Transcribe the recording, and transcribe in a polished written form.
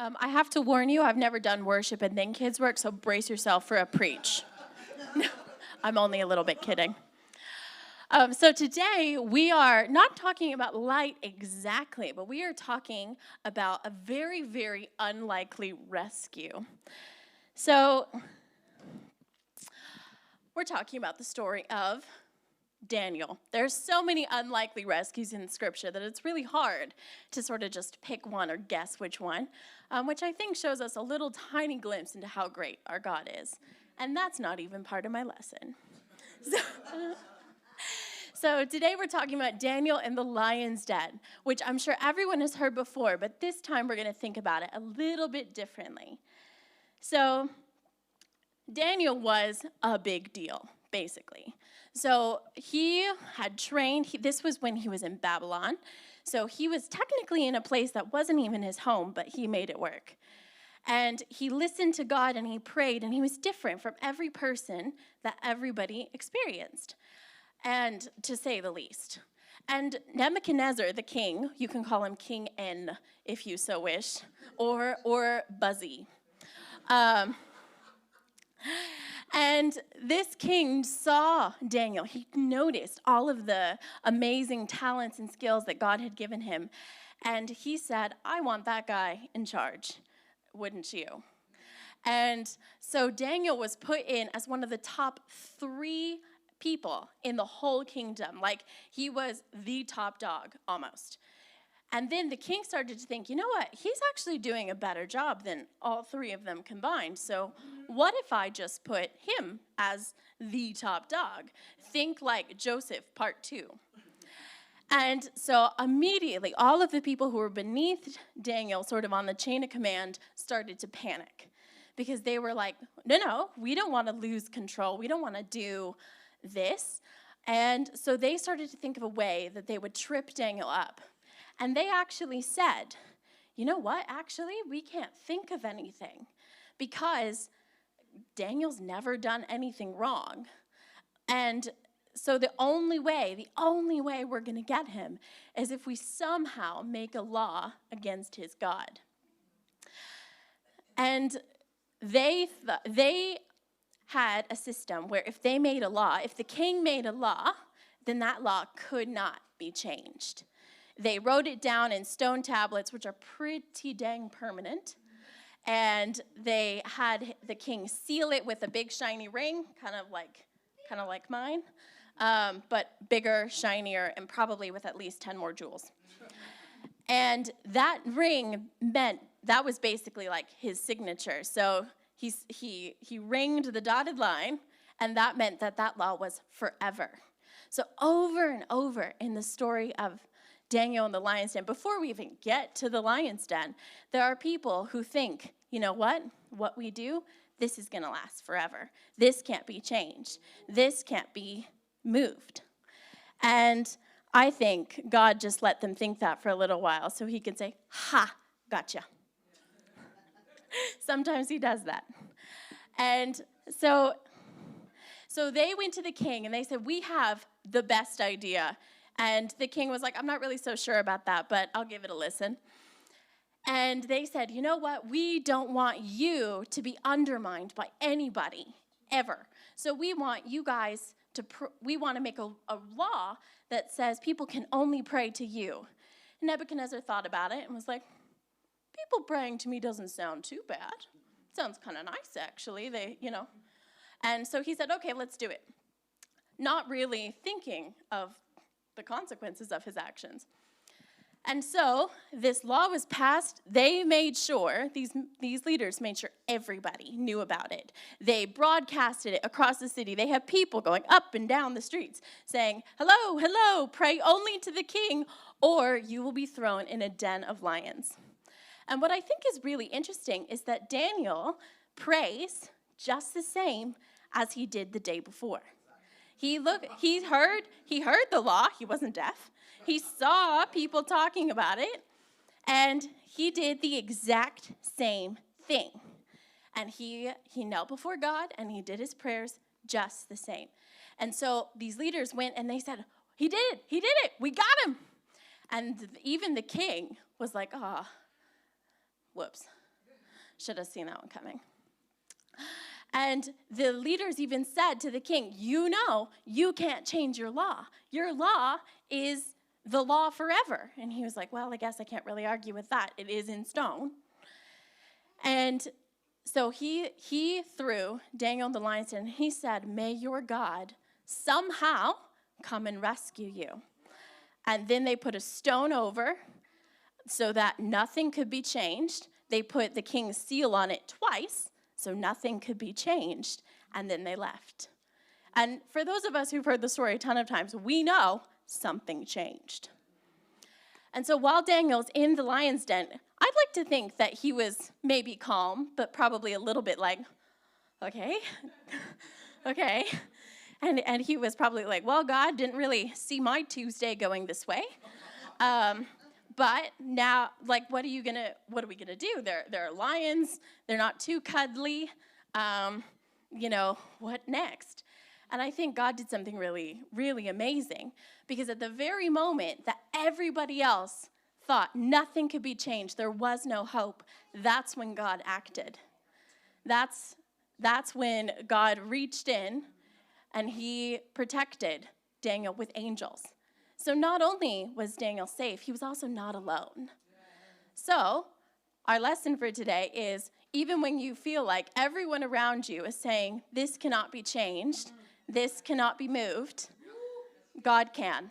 I have to warn you, I've never done worship and then kids work, so brace yourself for a preach. No, I'm only a little bit kidding. So today we are not talking about light exactly, but we are talking about a very, very unlikely rescue. So we're talking about the story of Daniel. There's so many unlikely rescues in Scripture that it's really hard to sort of just pick one or guess which one, which I think shows us a little tiny glimpse into how great our God is. And that's not even part of my lesson. So today we're talking about Daniel and the lion's den, which I'm sure everyone has heard before, but this time we're going to think about it a little bit differently. So Daniel was a big deal, basically. So he had trained, this was when he was in Babylon. So he was technically in a place that wasn't even his home, but he made it work. And he listened to God and he prayed, and he was different from every person that everybody experienced, and to say the least. And Nebuchadnezzar, the king, you can call him King N if you so wish, or Buzzy. And this king saw Daniel. He noticed all of the amazing talents and skills that God had given him. And he said, I want that guy in charge. Wouldn't you? And so Daniel was put in as one of the top 3 people in the whole kingdom. Like, he was the top dog, almost. And then the king started to think, you know what? He's actually doing a better job than all 3 of them combined. So what if I just put him as the top dog? Think like Joseph, part 2. And so immediately, all of the people who were beneath Daniel, sort of on the chain of command, started to panic. Because they were like, no, we don't want to lose control. We don't want to do this. And so they started to think of a way that they would trip Daniel up. And they actually said, you know what, actually, we can't think of anything because Daniel's never done anything wrong. And so the only way we're going to get him is if we somehow make a law against his God. And they had a system where if they made a law, if the king made a law, then that law could not be changed. They wrote it down in stone tablets, which are pretty dang permanent. And they had the king seal it with a big shiny ring, kind of like mine, but bigger, shinier, and probably with at least 10 more jewels. And that ring meant, that was basically like his signature. So he ringed the dotted line, and that meant that law was forever. So over and over in the story of Daniel and the lion's den, before we even get to the lion's den, there are people who think, you know what we do, this is going to last forever. This can't be changed. This can't be moved. And I think God just let them think that for a little while so he could say, ha, gotcha. Sometimes he does that. And so they went to the king and they said, we have the best idea. And the king was like, I'm not really so sure about that, but I'll give it a listen. And they said, you know what? We don't want you to be undermined by anybody, ever. So we want you guys we want to make a law that says people can only pray to you. And Nebuchadnezzar thought about it and was like, people praying to me doesn't sound too bad. Sounds kind of nice, actually. And so he said, okay, let's do it. Not really thinking of the consequences of his actions. And so this law was passed. They made sure, these leaders made sure everybody knew about it. They broadcasted it across the city. They had people going up and down the streets saying, hello, hello, pray only to the king, or you will be thrown in a den of lions. And what I think is really interesting is that Daniel prays just the same as he did the day before. He heard the law. He wasn't deaf. He saw people talking about it, and he did the exact same thing. And he knelt before God, and he did his prayers just the same. And so these leaders went, and they said, he did it, we got him. And even the king was like, whoops, Should have seen that one coming. And the leaders even said to the king, you know, you can't change your law. Your law is the law forever. And he was like, well, I guess I can't really argue with that. It is in stone. And so he threw Daniel in the lion's den, and he said, may your God somehow come and rescue you. And then they put a stone over so that nothing could be changed. They put the king's seal on it twice, so nothing could be changed, and then they left. And for those of us who've heard the story a ton of times, we know something changed. And so while Daniel's in the lion's den, I'd like to think that he was maybe calm, but probably a little bit like, okay, okay. And he was probably like, well, God didn't really see my Tuesday going this way. But now, like, what are we gonna do? There are lions. They're not too cuddly. What next? And I think God did something really, really amazing, because at the very moment that everybody else thought nothing could be changed, there was no hope, that's when God acted. That's when God reached in and he protected Daniel with angels. So not only was Daniel safe, he was also not alone. So our lesson for today is, even when you feel like everyone around you is saying, this cannot be changed, this cannot be moved, God can.